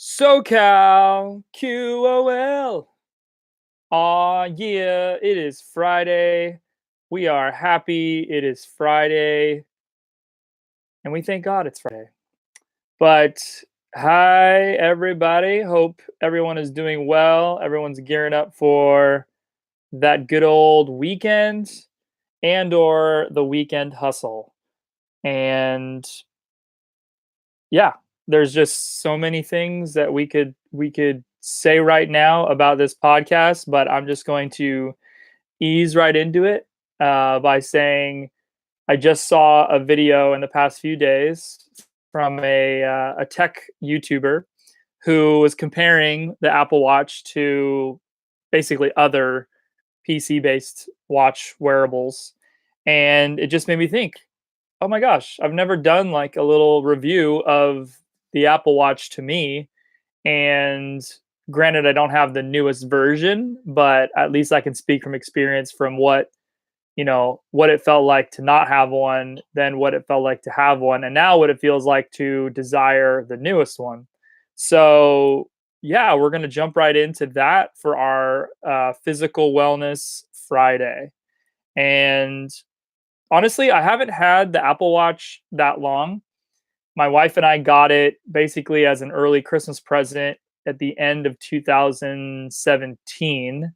SoCalQOL. Aw, yeah, it is Friday. We are happy it is Friday, and we thank God it's Friday. But hi, everybody. Hope everyone is doing well. Everyone's gearing up for that good old weekend or the weekend hustle. And yeah, there's just so many things that we could say right now about this podcast, but I'm just going to ease right into it by saying I just saw a video in the past few days from a tech YouTuber who was comparing the Apple Watch to basically other PC based watch wearables, and it just made me think, oh my gosh, I've never done like a little review of the Apple Watch to me. And granted, I don't have the newest version, but at least I can speak from experience from what it felt like to not have one, then what it felt like to have one, and now what it feels like to desire the newest one. So, yeah, we're going to jump right into that for our physical wellness Friday. And honestly, I haven't had the Apple Watch that long. My wife and I got it basically as an early Christmas present at the end of 2017.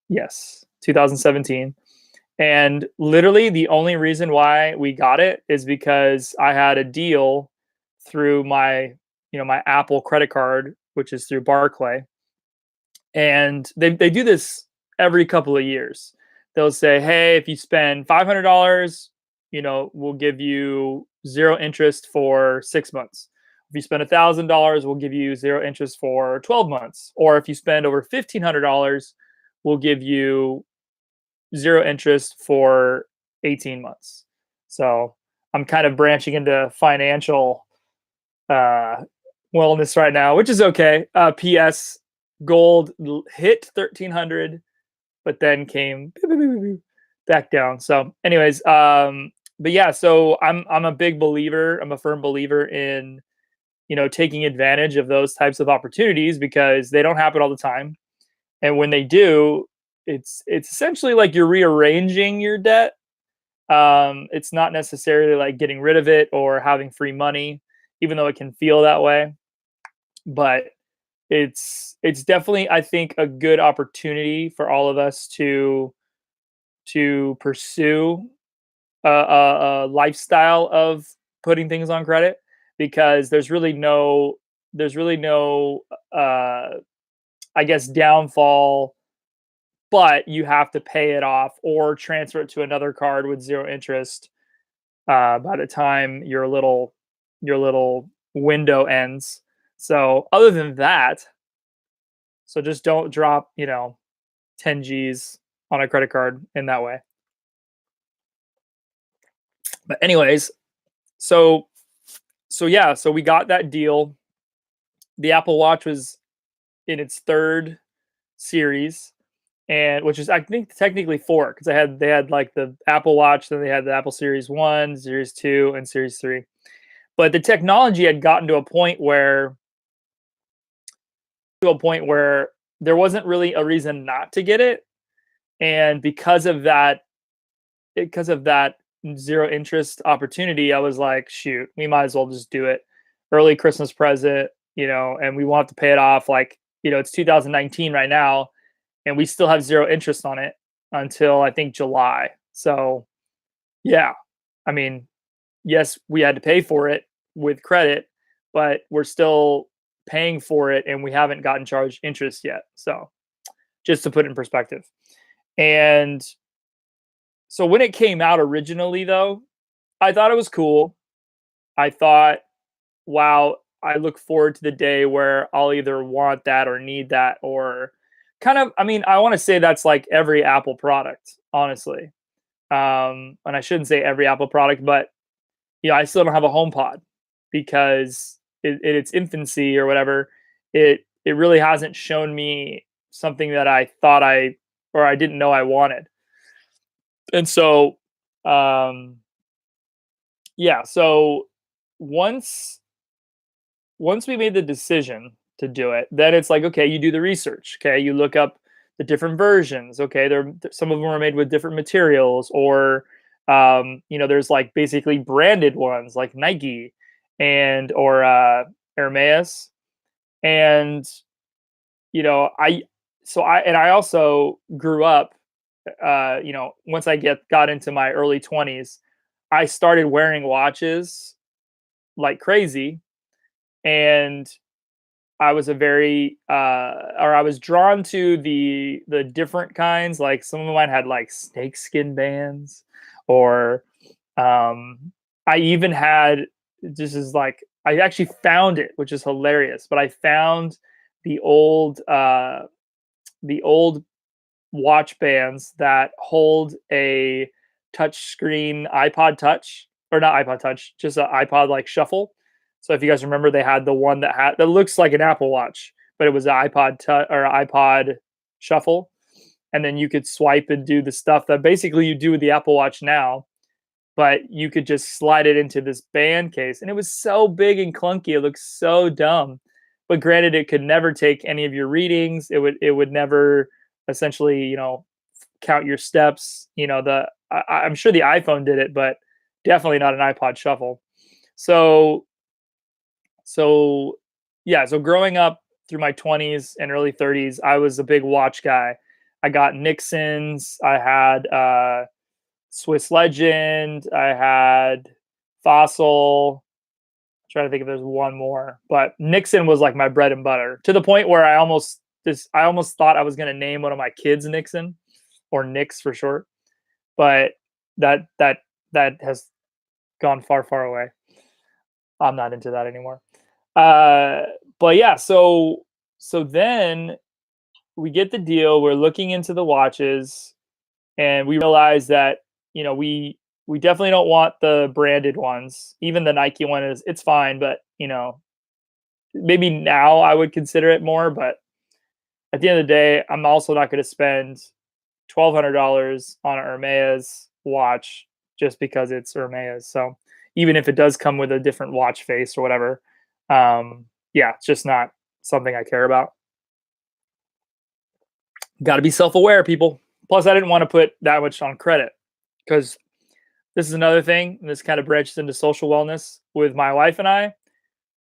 Yes, 2017. And literally the only reason why we got it is because I had a deal through my Apple credit card, which is through Barclay. And they do this every couple of years. They'll say, "Hey, if you spend $500, we'll give you zero interest for 6 months. If you spend $1,000, we'll give you zero interest for 12 months. Or if you spend over $1,500, we'll give you zero interest for 18 months." So I'm kind of branching into financial uh, wellness right now, which is okay. P.S. Gold hit 1,300, but then came back down. So, anyways, but yeah, so I'm a big believer. I'm a firm believer in taking advantage of those types of opportunities because they don't happen all the time, and when they do, it's essentially like you're rearranging your debt. It's not necessarily like getting rid of it or having free money, even though it can feel that way. But it's definitely, I think, a good opportunity for all of us to pursue a lifestyle of putting things on credit, because there's really no uh, I guess downfall, but you have to pay it off or transfer it to another card with zero interest by the time your little window ends. So other than that, so just don't drop 10 G's on a credit card in that way. But anyways, so yeah, so we got that deal. The Apple Watch was in its third series, and which is, I think, technically four, because they had like the Apple Watch, then they had the Apple Series 1, Series 2, and Series 3. But the technology had gotten to a point where there wasn't really a reason not to get it. And because of that zero interest opportunity, I was like, shoot, we might as well just do it. Early Christmas present, and we won't have to pay it off. Like, it's 2019 right now, and we still have zero interest on it until I think July. So, yeah, I mean, yes, we had to pay for it with credit, but we're still paying for it and we haven't gotten charged interest yet. So, just to put it in perspective. And so when it came out originally, though, I thought it was cool. I thought, wow, I look forward to the day where I'll either want that or need that, or kind of, I mean, I want to say that's like every Apple product, honestly. And I shouldn't say every Apple product, but I still don't have a HomePod because in its infancy or whatever, it really hasn't shown me something that I thought I didn't know I wanted. And so, um, yeah, so once once we made the decision to do it, then it's like, okay, you do the research. Okay, you look up the different versions. Okay, some of them are made with different materials, or there's like basically branded ones like Nike and or Hermes, and you know, I so I also grew up. Once I got into my early 20s, I started wearing watches like crazy, and I was drawn to the different kinds. Like some of mine had like snakeskin bands, or I even had this is like I actually found it, which is hilarious. But I found the old uh, the old watch bands that hold a touch screen iPod Touch, or not iPod Touch, just an iPod like Shuffle. So if you guys remember, they had the one that looks like an Apple Watch, but it was an iPod Touch or iPod Shuffle, and then you could swipe and do the stuff that basically you do with the Apple Watch now, but you could just slide it into this band case, and it was so big and clunky. It looked so dumb. But granted, it could never take any of your readings. It would never essentially, count your steps. I'm sure the iPhone did it, but definitely not an iPod Shuffle. So so yeah, so growing up through my 20s and early 30s, I was a big watch guy. I got Nixons. I had Swiss Legend. I had Fossil. Trying to think if there's one more, but Nixon was like my bread and butter, to the point where I almost thought I was going to name one of my kids Nixon, or Nix for short. But that that that has gone far away. I'm not into that anymore. Uh, but yeah, so then we get the deal. We're looking into the watches, and we realize that we definitely don't want the branded ones. Even the Nike one it's fine, but maybe now I would consider it more. But at the end of the day, I'm also not going to spend $1,200 on a Hermes watch just because it's Hermes. So even if it does come with a different watch face or whatever, yeah, it's just not something I care about. Got to be self-aware, people. Plus, I didn't want to put that much on credit, because this is another thing. And this kind of branches into social wellness with my wife and I.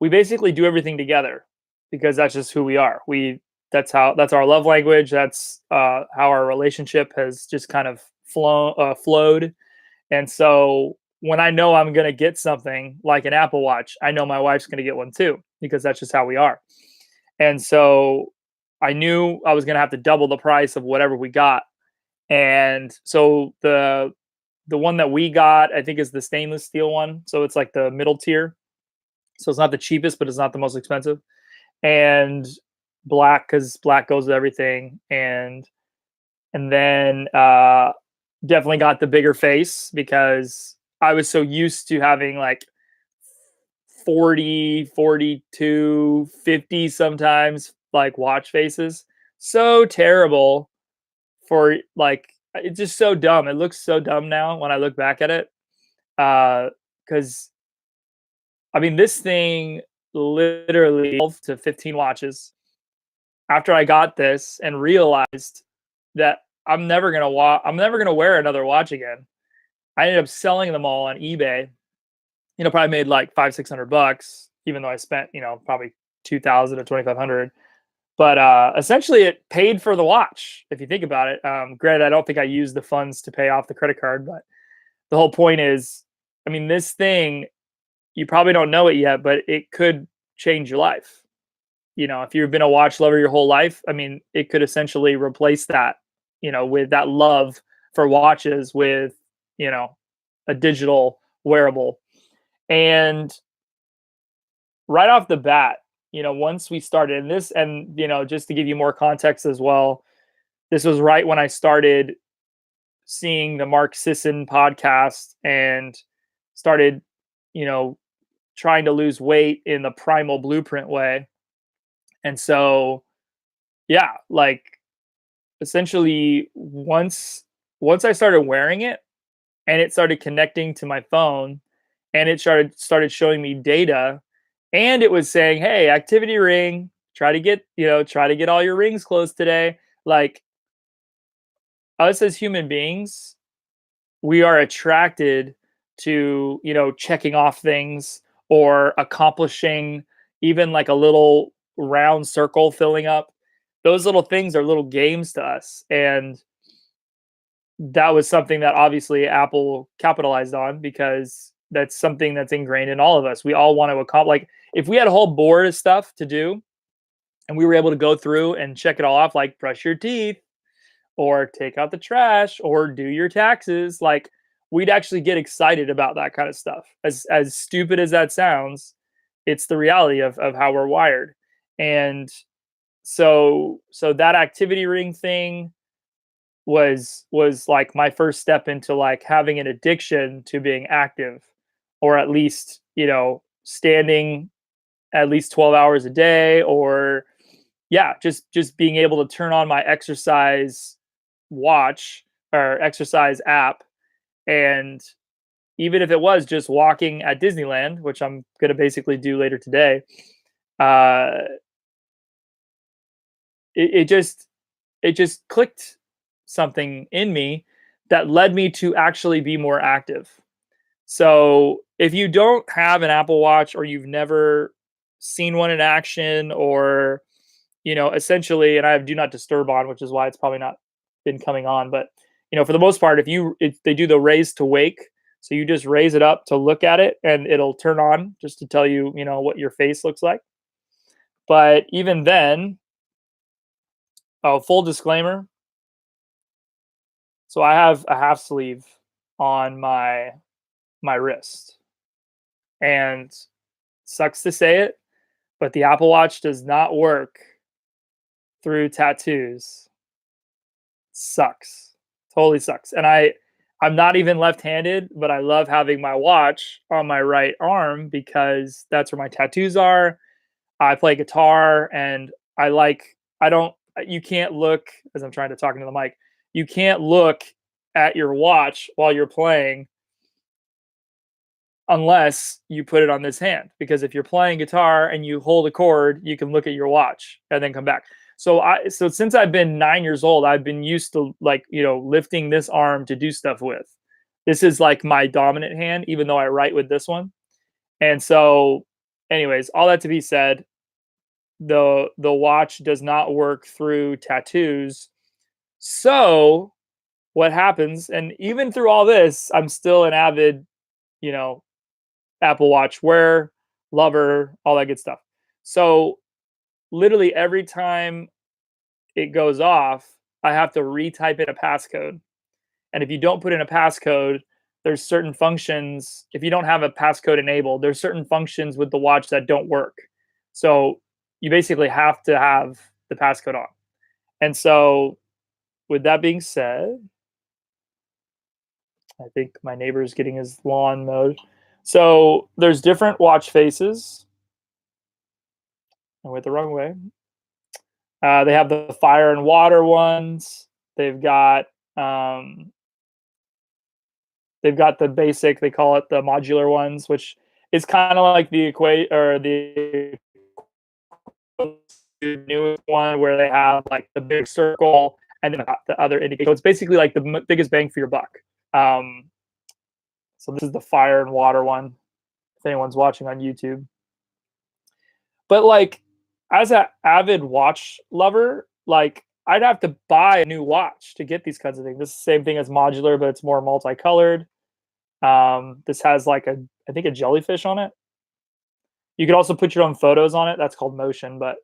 We basically do everything together because that's just who we are. That's our love language. That's how our relationship has just kind of flowed. And so when I know I'm going to get something like an Apple Watch, I know my wife's going to get one too, because that's just how we are. And so I knew I was going to have to double the price of whatever we got. And so the one that we got, I think, is the stainless steel one. So it's like the middle tier. So it's not the cheapest, but it's not the most expensive. And black, because black goes with everything. And then definitely got the bigger face, because I was so used to having like 40, 42, 50 sometimes, like watch faces. So terrible for like it's just so dumb. It looks so dumb now when I look back at it. Because I mean, this thing literally 12 to 15 watches. After I got this and realized that I'm never gonna wear another watch again. I ended up selling them all on eBay. Probably made like 500-600 bucks, even though I spent probably 2,000 to 2,500. But essentially, it paid for the watch if you think about it. Granted, I don't think I used the funds to pay off the credit card, but the whole point is, I mean, this thing, you probably don't know it yet, but it could change your life. If you've been a watch lover your whole life, I mean, it could essentially replace that, with that love for watches with, a digital wearable. And right off the bat, once we started in this, and, just to give you more context as well, this was right when I started seeing the Mark Sisson podcast and started, you know, trying to lose weight in the primal blueprint way. And so, yeah, like essentially once I started wearing it and it started connecting to my phone and it started showing me data and it was saying, "Hey, activity ring, try to get all your rings closed today." Like, us as human beings, we are attracted to, checking off things or accomplishing even like a little round circle filling up. Those little things are little games to us, and that was something that obviously Apple capitalized on because that's something that's ingrained in all of us. We all want to accomplish. Like, if we had a whole board of stuff to do and we were able to go through and check it all off, like brush your teeth or take out the trash or do your taxes, like, we'd actually get excited about that kind of stuff. As stupid as that sounds, it's the reality of how we're wired. And so that activity ring thing was like my first step into like having an addiction to being active, or at least, standing at least 12 hours a day, or yeah, just being able to turn on my exercise watch or exercise app, and even if it was just walking at Disneyland, which I'm going to basically do later today, uh it just clicked something in me that led me to actually be more active. So if you don't have an Apple Watch, or you've never seen one in action, or essentially, and I have do not disturb on, which is why it's probably not been coming on, but for the most part, if they do the raise to wake, so you just raise it up to look at it and it'll turn on just to tell you, what your face looks like. But even then, oh, full disclaimer, so I have a half sleeve on my wrist, and sucks to say it, but the Apple Watch does not work through tattoos. Sucks. Totally sucks. And I'm not even left-handed, but I love having my watch on my right arm because that's where my tattoos are. I play guitar, and I don't you can't look, as I'm trying to talk into the mic. You can't look at your watch while you're playing unless you put it on this hand, because if you're playing guitar and you hold a chord, you can look at your watch and then come back. So since I've been 9 years old, I've been used to, like, lifting this arm to do stuff with. This is like my dominant hand, even though I write with this one. And so, anyways, all that to be said, the watch does not work through tattoos. So what happens, and even through all this, I'm still an avid, you know, Apple Watch wearer, lover, all that good stuff. So literally every time it goes off, I have to retype in a passcode. And if you don't put in a passcode, there's certain functions. If you don't have a passcode enabled, there's certain functions with the watch that don't work. So you basically have to have the passcode on. And so, with that being said, I think my neighbor is getting his lawn mowed. So there's different watch faces. I went the wrong way. They have the fire and water ones. They've got um, they've got the basic. They call it the modular ones, which is kind of like the equate or the newest one where they have like the big circle and then the other indicator. So it's basically like the biggest bang for your buck. Um, so this is the fire and water one. If anyone's watching on YouTube, but like, as an avid watch lover, like, I'd have to buy a new watch to get these kinds of things. This is the same thing as modular, but it's more multicolored. This has like I think a jellyfish on it. You could also put your own photos on it. That's called motion, but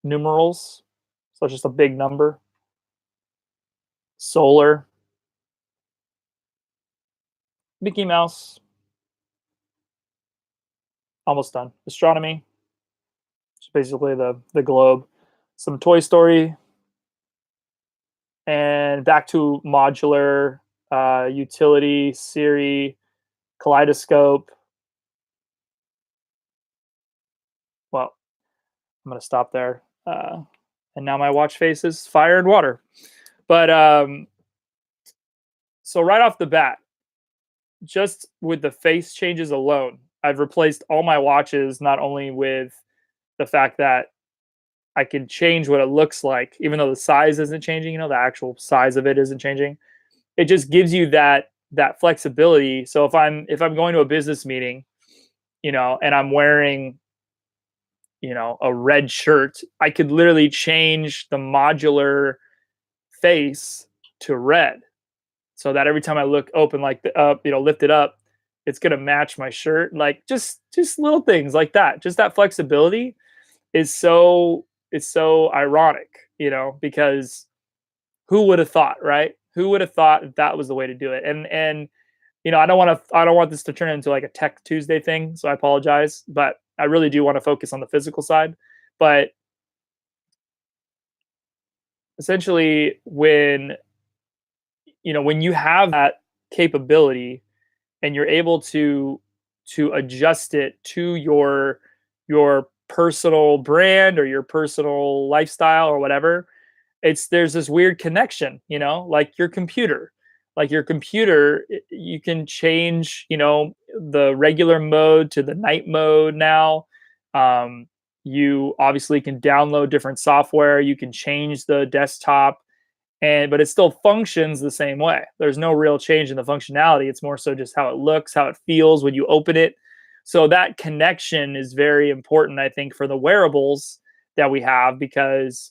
numerals. So it's just a big number. Solar, Mickey Mouse, almost done. Astronomy, which is basically the globe. Some Toy Story, and back to modular, utility, Siri, kaleidoscope. Well, I'm gonna stop there. And now my watch face is fire and water. But so right off the bat, just with the face changes alone, I've replaced all my watches not only with the fact that I can change what it looks like, even though the size isn't changing, the actual size of it isn't changing. It just gives you that flexibility. So if I'm going to a business meeting, and I'm wearing, a red shirt, I could literally change the modular face to red so that every time I look open like the up, lift it up, it's gonna match my shirt. Like just little things like that. Just that flexibility is so ironic, because who would have thought, right? Who would have thought that was the way to do it? And I don't want this to turn into like a Tech Tuesday thing, so I apologize, but I really do want to focus on the physical side. But essentially, when you have that capability and you're able to adjust it to your personal brand or your personal lifestyle or whatever, there's this weird connection, like your computer. Like your computer, you can change, the regular mode to the night mode now. um, you obviously can download different software, you can change the desktop, but it still functions the same way. There's no real change in the functionality. It's more so just how it looks, how it feels when you open it. So that connection is very important, I think, for the wearables that we have, because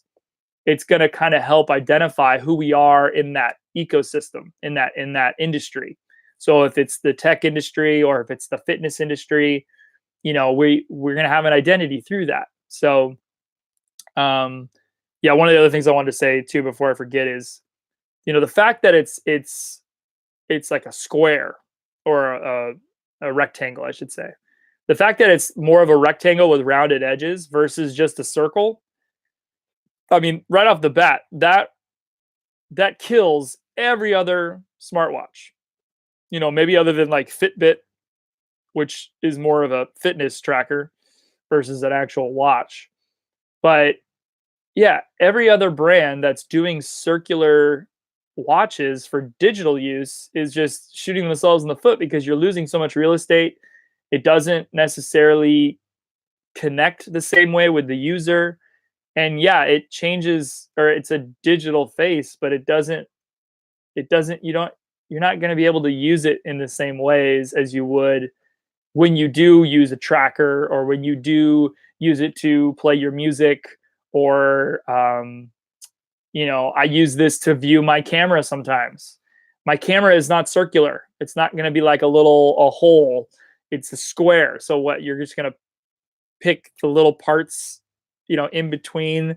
it's going to kind of help identify who we are in that ecosystem, in that industry. So if it's the tech industry or if it's the fitness industry, we're going to have an identity through that. So um yeah, one of the other things I wanted to say too before I forget is, the fact that it's like a square or a rectangle, I should say. The fact that it's more of a rectangle with rounded edges versus just a circle. I mean, right off the bat, that kills every other smartwatch. Maybe other than like Fitbit, which is more of a fitness tracker versus an actual watch. But yeah, every other brand that's doing circular watches for digital use is just shooting themselves in the foot because you're losing so much real estate. It doesn't necessarily connect the same way with the user. And yeah, it changes, or it's a digital face, but it doesn't you're not going to be able to use it in the same ways as you would when you do use a tracker, or when you do use it to play your music, or I use this to view my camera sometimes. My camera is not circular. It's not going to be like a hole. It's a square. So what, you're just going to pick the little parts, in between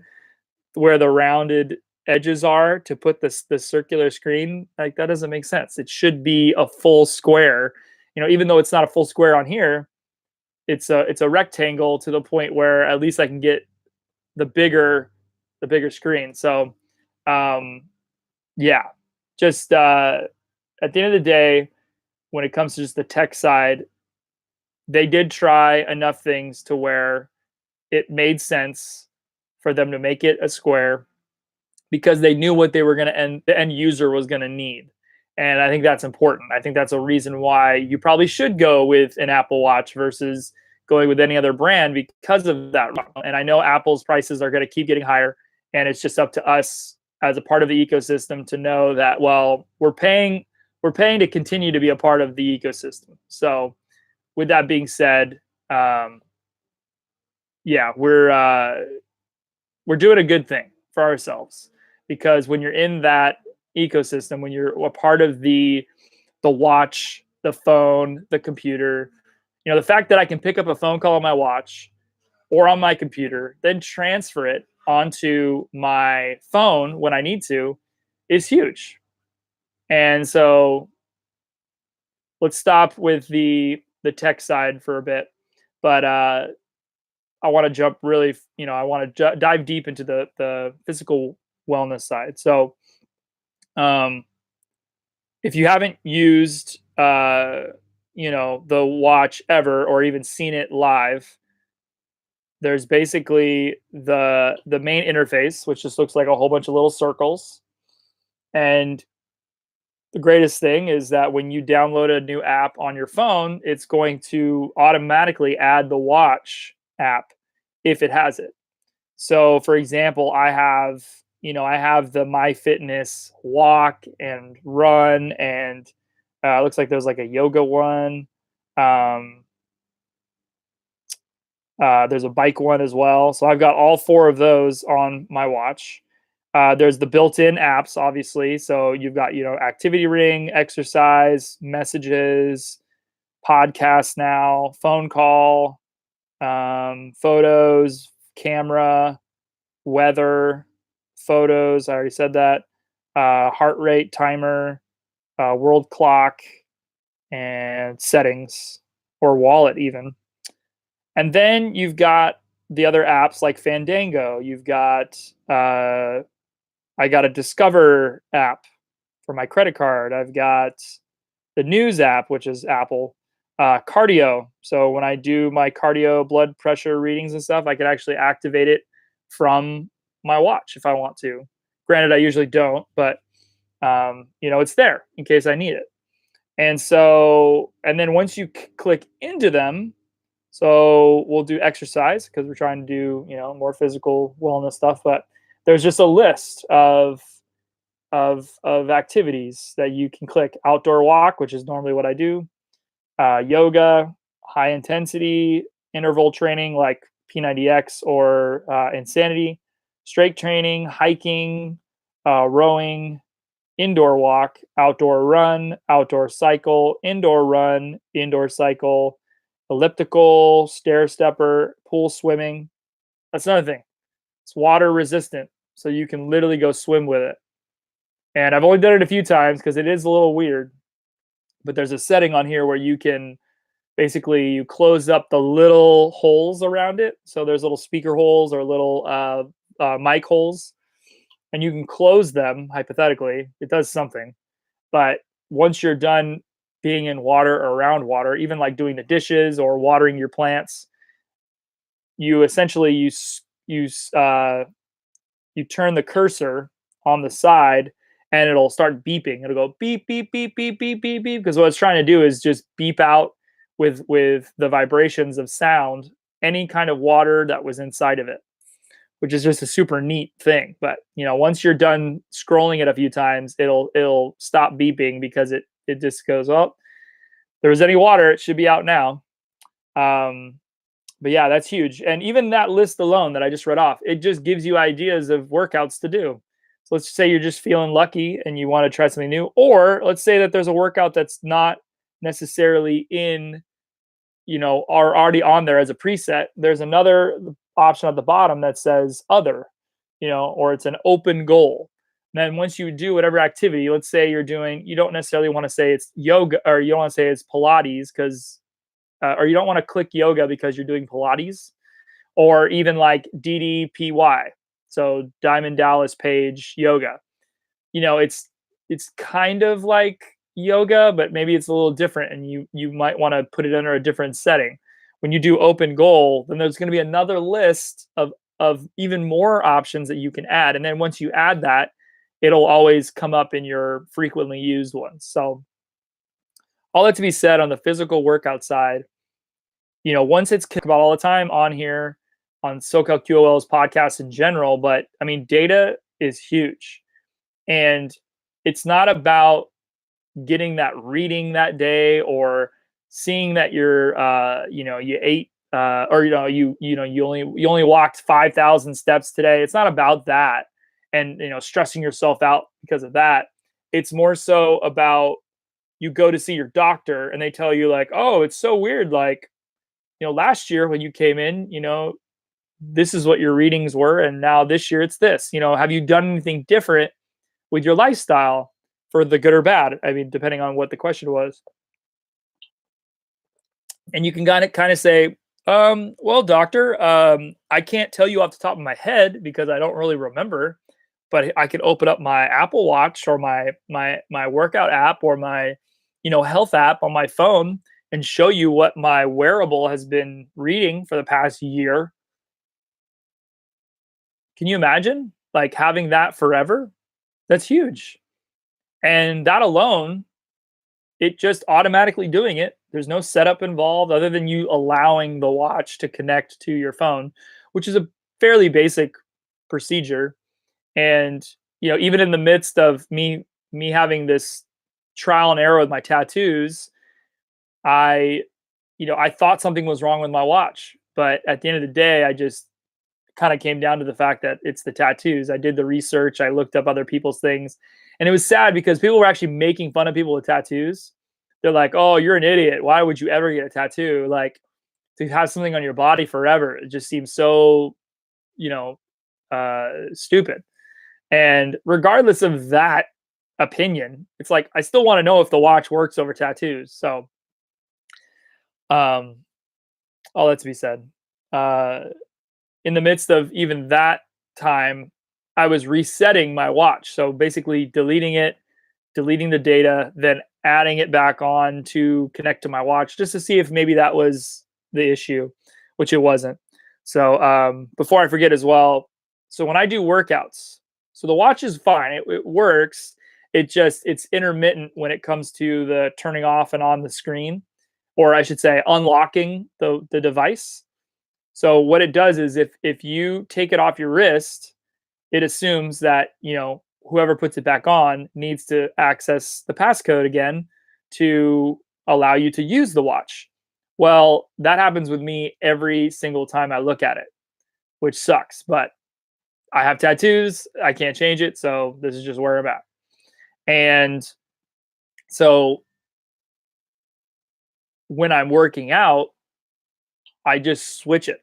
where the rounded edges are to put this circular screen. Like, that doesn't make sense. It should be a full square. Even though it's not a full square on here, it's a rectangle to the point where at least I can get the bigger screen. So um yeah, just at the end of the day, when it comes to just the tech side, they did try enough things to where it made sense for them to make it a square, because they knew what they were going to end the end user was going to need. And I think that's important. I think that's a reason why you probably should go with an Apple Watch versus going with any other brand, because of that. And I know Apple's prices are going to keep getting higher, and it's just up to us as a part of the ecosystem to know that, well, we're paying to continue to be a part of the ecosystem. So with that being said, um, yeah, we're doing a good thing for ourselves, because when you're in that ecosystem, when you're a part of the watch, the phone, the computer, the fact that I can pick up a phone call on my watch or on my computer, then transfer it onto my phone when I need to, is huge. And so let's stop with the tech side for a bit, but I want to jump really, I want to dive deep into the physical wellness side. So, um, if you haven't used, the watch ever, or even seen it live, there's basically the main interface, which just looks like a whole bunch of little circles, and The greatest thing is that when you download a new app on your phone, it's going to automatically add the watch app if it has it. So, for example, I have the My Fitness walk and run, and looks like there's like a yoga one. Um, there's a bike one as well. So I've got all four of those on my watch. There's the built-in apps, obviously. So you've got, activity ring, exercise, messages, podcast now, phone call, photos, camera, weather, photos. I already said that. Heart rate timer, world clock, and settings, or wallet even. And then you've got the other apps like Fandango. You've got I got a Discover app for my credit card. I've got the News app, which is Apple. Cardio. So when I do my cardio blood pressure readings and stuff, I can actually activate it from my watch if I want to. Granted, I usually don't, but it's there in case I need it. And then once you click into them, so we'll do exercise because we're trying to do, more physical wellness stuff. But there's just a list of activities that you can click. Outdoor walk, which is normally what I do. Yoga, high intensity interval training like P90X or Insanity. Strength training, hiking, rowing, indoor walk, outdoor run, outdoor cycle, indoor cycle, elliptical, stair stepper, pool swimming. That's another thing. It's water resistant, so you can literally go swim with it. And I've only done it a few times because it is a little weird. But there's a setting on here where you can basically you close up the little holes around it. So there's little speaker holes or little mic holes, and you can close them hypothetically. It does something, but once you're done being in water or around water, even like doing the dishes or watering your plants, you essentially you turn the cursor on the side and it'll start beeping. It'll go beep beep beep beep beep beep beep because what it's trying to do is just beep out with the vibrations of sound any kind of water that was inside of it, which is just a super neat thing. But once you're done scrolling it a few times, it'll stop beeping because it just goes, oh, there was any water, it should be out now. But yeah, that's huge. And even that list alone that I just read off, it just gives you ideas of workouts to do. So let's say you're just feeling lucky and you want to try something new, or let's say that there's a workout that's not necessarily in, are already on there as a preset. There's another option at the bottom that says other, or it's an open goal. And then once you do whatever activity, let's say you're doing, you don't necessarily want to say it's yoga or you don't want to say it's Pilates because, or you don't want to click yoga because you're doing Pilates, or even like DDPY. So Diamond Dallas Page yoga. It's kind of like yoga, but maybe it's a little different, and you might want to put it under a different setting. When you do open goal, then there's going to be another list of even more options that you can add, and then once you add that, it'll always come up in your frequently used ones. So all that to be said on the physical workout side, once it's about all the time on here on SoCalQOL's podcast in general, but I mean, data is huge, and it's not about getting that reading that day or seeing that you ate or you only walked 5,000 steps today. It's not about that, and stressing yourself out because of that. It's more so about you go to see your doctor and they tell you like, oh, it's so weird, like last year when you came in, this is what your readings were, and now this year it's this. Have you done anything different with your lifestyle for the good or bad? I mean, depending on what the question was. And you can kind of say, well, doctor, I can't tell you off the top of my head because I don't really remember, but I could open up my Apple Watch or my workout app or my health app on my phone and show you what my wearable has been reading for the past year. Can you imagine like having that forever? That's huge. And that alone, it just automatically doing it. There's no setup involved other than you allowing the watch to connect to your phone, which is a fairly basic procedure. And even in the midst of me having this trial and error with my tattoos, I I thought something was wrong with my watch, but at the end of the day, I just kind of came down to the fact that it's the tattoos. I did the research, I looked up other people's things, and it was sad because people were actually making fun of people with tattoos. They're like, "Oh, you're an idiot. Why would you ever get a tattoo? Like to have something on your body forever. It just seems so, you know, stupid." And regardless of that opinion, it's like I still want to know if the watch works over tattoos. So, um, all that to be said. Uh, in the midst of even that time, I was resetting my watch. So basically deleting it, deleting the data, then adding it back on to connect to my watch just to see if maybe that was the issue, which it wasn't. So before I forget as well, so when I do workouts, so the watch is fine, it works. It's intermittent when it comes to the turning off and on the screen, or I should say unlocking the device. So what it does is if you take it off your wrist, it assumes that, whoever puts it back on needs to access the passcode again to allow you to use the watch. Well, that happens with me every single time I look at it, which sucks, but I have tattoos, I can't change it, so this is just where I'm at. And so when I'm working out, I just switch it.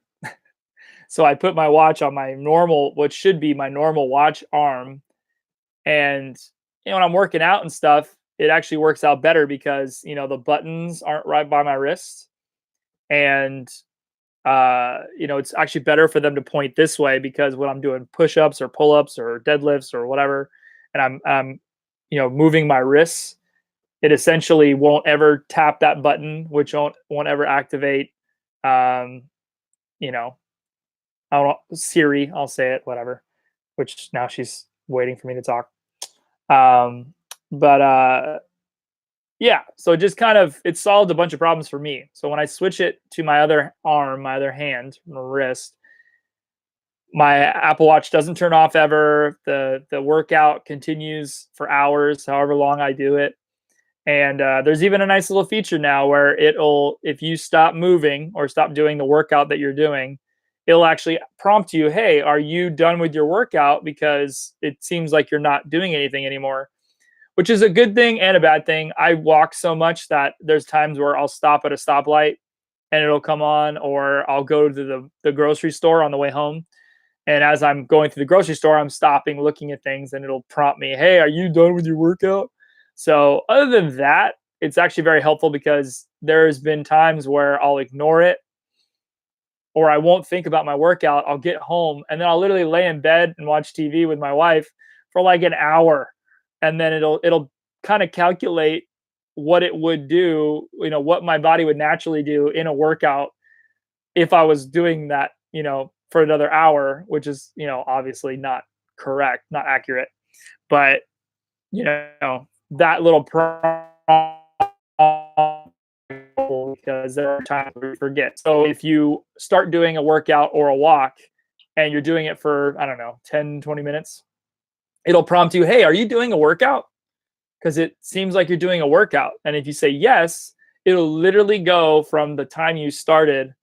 So I put my watch on my normal, what should be my normal watch arm. And when I'm working out and stuff, it actually works out better because the buttons aren't right by my wrist. And it's actually better for them to point this way because when I'm doing push-ups or pull-ups or deadlifts or whatever, and I'm moving my wrists, it essentially won't ever tap that button, which won't ever activate you know I don't know, Siri, I'll say it, whatever. Which now she's waiting for me to talk. Um, but yeah, so it just kind of it solved a bunch of problems for me. So when I switch it to my other arm, my other hand, my wrist, my Apple Watch doesn't turn off ever. The workout continues for hours, however long I do it. And there's even a nice little feature now where if you stop moving or stop doing the workout that you're doing, it'll actually prompt you, "Hey, are you done with your workout? Because it seems like you're not doing anything anymore." Which is a good thing and a bad thing. I walk so much that there's times where I'll stop at a stoplight and it'll come on, or I'll go to the grocery store on the way home. And as I'm going through the grocery store, I'm stopping, looking at things, and it'll prompt me, "Hey, are you done with your workout?" So, other than that, it's actually very helpful because there's been times where I'll ignore it or I won't think about my workout. I'll get home and then I'll literally lay in bed and watch TV with my wife for like an hour. And then it'll kind of calculate what it would do, what my body would naturally do in a workout if I was doing that, for another hour, which is, obviously not correct, not accurate. But, that little because there are times where you forget. So if you start doing a workout or a walk and you're doing it for, I don't know, 10, 20 minutes, it'll prompt you, "Hey, are you doing a workout? Because it seems like you're doing a workout." And if you say yes, it'll literally go from the time you started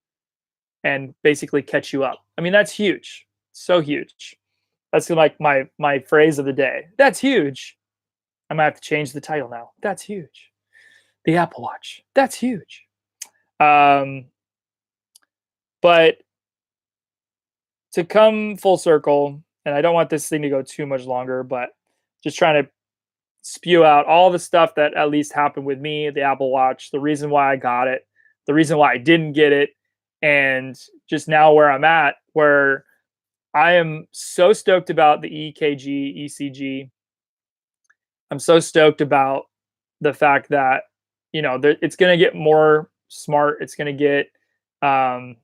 and basically catch you up. I mean, that's huge. So huge. That's like my phrase of the day. That's huge. I might have to change the title now. That's huge. The Apple Watch. That's huge. Um, but to come full circle, and I don't want this thing to go too much longer, but just trying to spew out all the stuff that at least happened with me, the Apple Watch, the reason why I got it, the reason why I didn't get it, and just now where I'm at, where I am so stoked about the EKG, ECG. I'm so stoked about the fact that it's going to get more smart. It's going to get um,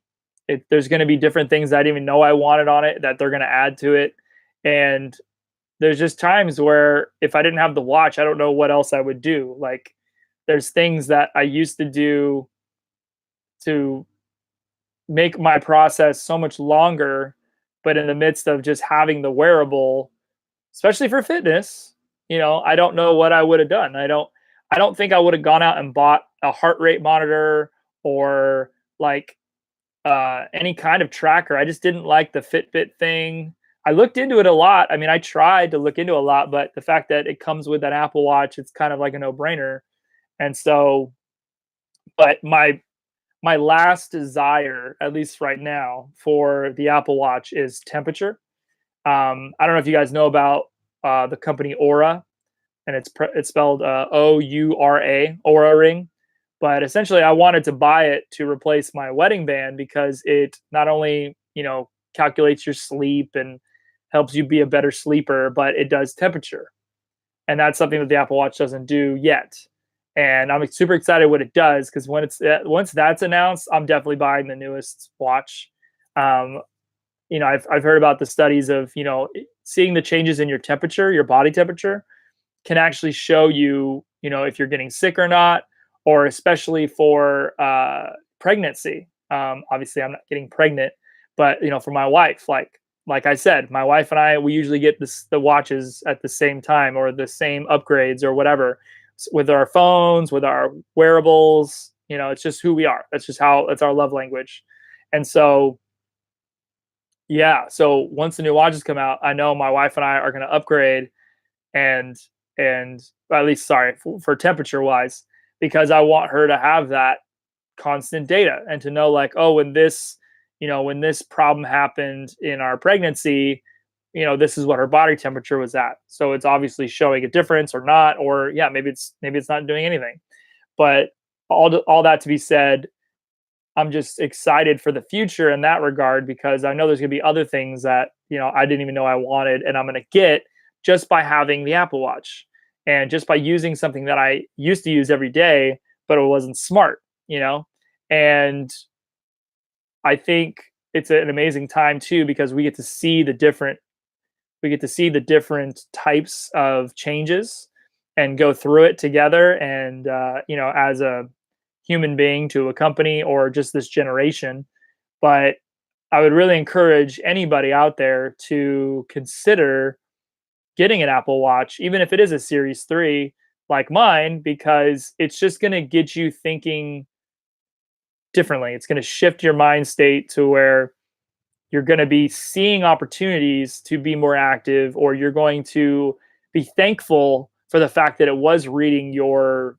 there's going to be different things that I didn't even know I wanted on it that they're going to add to it, and there's just times where if I didn't have the watch, I don't know what else I would do. Like there's things that I used to do to make my process so much longer, but in the midst of just having the wearable, especially for fitness, I don't know what I would have done. I don't think I would have gone out and bought a heart rate monitor or like any kind of tracker. I just didn't like the Fitbit thing. I looked into it a lot. I mean, I tried to look into a lot, but the fact that it comes with an Apple Watch, it's kind of like a no-brainer. And so, but my last desire, at least right now, for the Apple Watch is temperature. I don't know if you guys know about the company Aura, and it's spelled Oura, Aura Ring. But essentially, I wanted to buy it to replace my wedding band because it not only calculates your sleep and helps you be a better sleeper, but it does temperature, and that's something that the Apple Watch doesn't do yet. And I'm super excited what it does because once that's announced, I'm definitely buying the newest watch. Um, I've heard about the studies of seeing the changes in your temperature, your body temperature, can actually show you, if you're getting sick or not, or especially for pregnancy. Obviously, I'm not getting pregnant, but for my wife, like I said, my wife and I, we usually get the watches at the same time or the same upgrades or whatever with our phones, with our wearables. It's just who we are. That's our love language. And so, yeah. So once the new watches come out, I know my wife and I are going to upgrade and well, at least sorry for temperature wise, because I want her to have that constant data and to know like, oh, when this problem happened in our pregnancy, this is what her body temperature was at. So it's obviously showing a difference or not, or yeah, maybe it's not doing anything. But all that to be said, I'm just excited for the future in that regard because I know there's going to be other things that, I didn't even know I wanted and I'm going to get just by having the Apple Watch and just by using something that I used to use every day, but it wasn't smart, And I think it's an amazing time too because we get to see the different types of changes and go through it together and as a human being to a company or just this generation. But I would really encourage anybody out there to consider getting an Apple Watch, even if it is a Series 3 like mine, because it's just going to get you thinking differently. It's going to shift your mind state to where you're going to be seeing opportunities to be more active, or you're going to be thankful for the fact that it was reading your,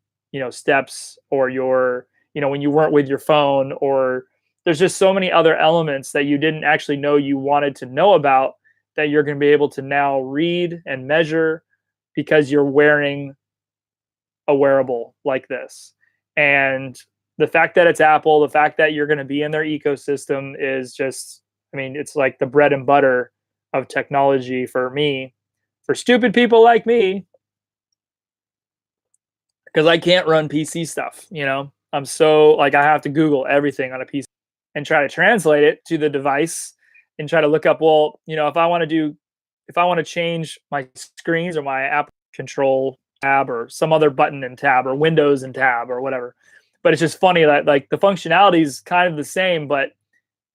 steps or your, when you weren't with your phone, or there's just so many other elements that you didn't actually know you wanted to know about that you're going to be able to now read and measure because you're wearing a wearable like this. And the fact that it's Apple, the fact that you're going to be in their ecosystem is just, I mean, it's like the bread and butter of technology for me, for stupid people like me, because I can't run PC stuff. I'm so like, I have to Google everything on a PC and try to translate it to the device and try to look up, well, if I want to change my screens or my app control tab or some other button and tab or Windows and tab or whatever. But it's just funny that like the functionality is kind of the same, but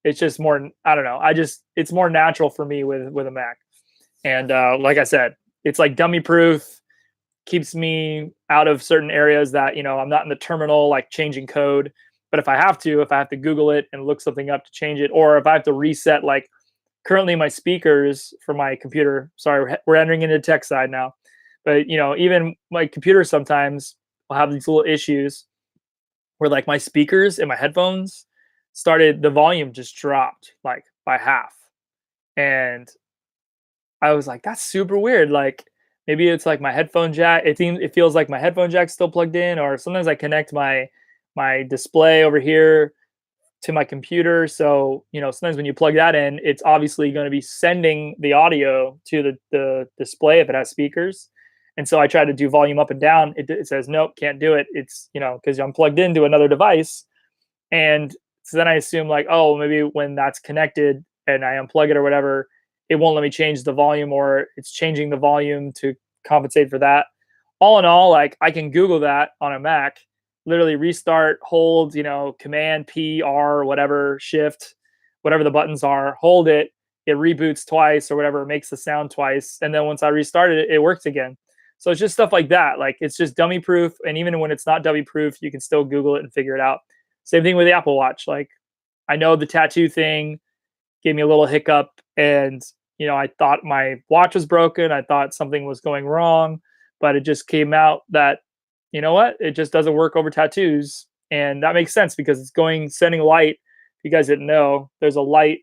it's just more, I don't know. It's more natural for me with a Mac. And like I said, it's like dummy proof, keeps me out of certain areas that, I'm not in the terminal, like changing code. But if I have to Google it and look something up to change it, or if I have to reset, like currently my speakers for my computer, sorry, we're entering into tech side now, but even my computer sometimes will have these little issues where like my speakers and my headphones the volume just dropped like by half. And I was like, that's super weird. Like maybe it's like my headphone jack. It feels like my headphone jack's still plugged in, or sometimes I connect my display over here to my computer. So, sometimes when you plug that in, it's obviously going to be sending the audio to the display if it has speakers. And so I try to do volume up and down. It says, nope, can't do it. It's, because I'm plugged into another device. And so then I assume like, oh, maybe when that's connected and I unplug it or whatever, it won't let me change the volume, or it's changing the volume to compensate for that. All in all, like I can Google that on a Mac, literally restart, hold, Command P, R, whatever, Shift, whatever the buttons are, hold it, it reboots twice or whatever, it makes the sound twice. And then once I restarted it, it works again. So it's just stuff like that. Like it's just dummy proof. And even when it's not dummy proof, you can still Google it and figure it out. Same thing with the Apple Watch. Like I know the tattoo thing gave me a little hiccup, and I thought my watch was broken. I thought something was going wrong, but it just came out that it just doesn't work over tattoos. And that makes sense because it's sending light. If you guys didn't know, there's a light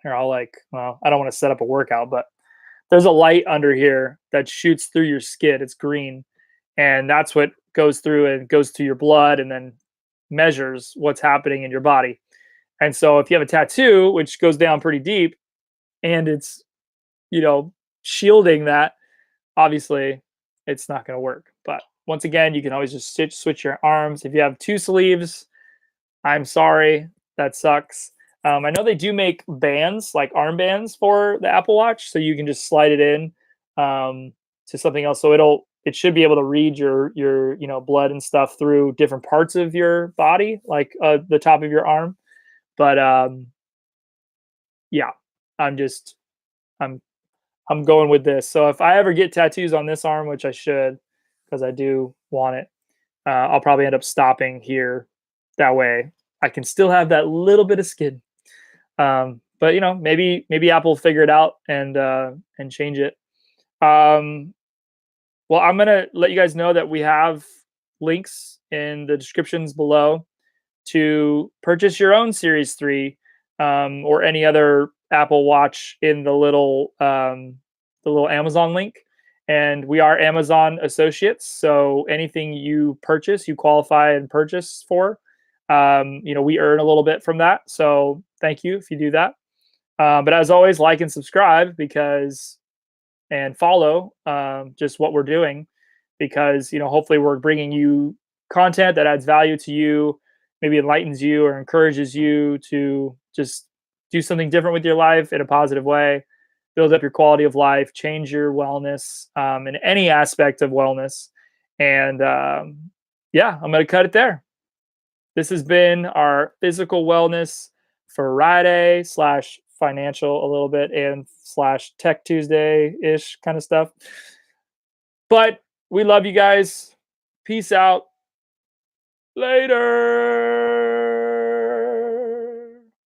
here. Well, I don't want to set up a workout, but there's a light under here that shoots through your skin. It's green, and that's what goes through and goes to your blood and then measures what's happening in your body. And so if you have a tattoo, which goes down pretty deep, and it's, you know, shielding that, obviously it's not going to work. But once again, you can always just switch your arms. If you have two sleeves, I'm sorry, that sucks. I know they do make bands, like armbands for the Apple Watch, so you can just slide it in to something else. So it should be able to read your blood and stuff through different parts of your body, like the top of your arm. But yeah, I'm just I'm I'm going with this. So if I ever get tattoos on this arm, which I should, because I do want it, I'll probably end up stopping here. That way, I can still have that little bit of skin. But maybe Apple will figure it out and change it. Um, well, I'm gonna let you guys know that we have links in the descriptions below to purchase your own Series 3 or any other Apple Watch in the little Amazon link. And we are Amazon associates, so anything you purchase, you qualify and purchase for. We earn a little bit from that, so thank you if you do that. But as always, like and subscribe and follow just what we're doing, because hopefully we're bringing you content that adds value to you, maybe enlightens you or encourages you to just do something different with your life in a positive way, build up your quality of life, change your wellness in any aspect of wellness. And yeah, I'm going to cut it there. This has been our physical wellness Friday slash financial a little bit and slash tech Tuesday ish kind of stuff. But we love you guys. Peace out. Later.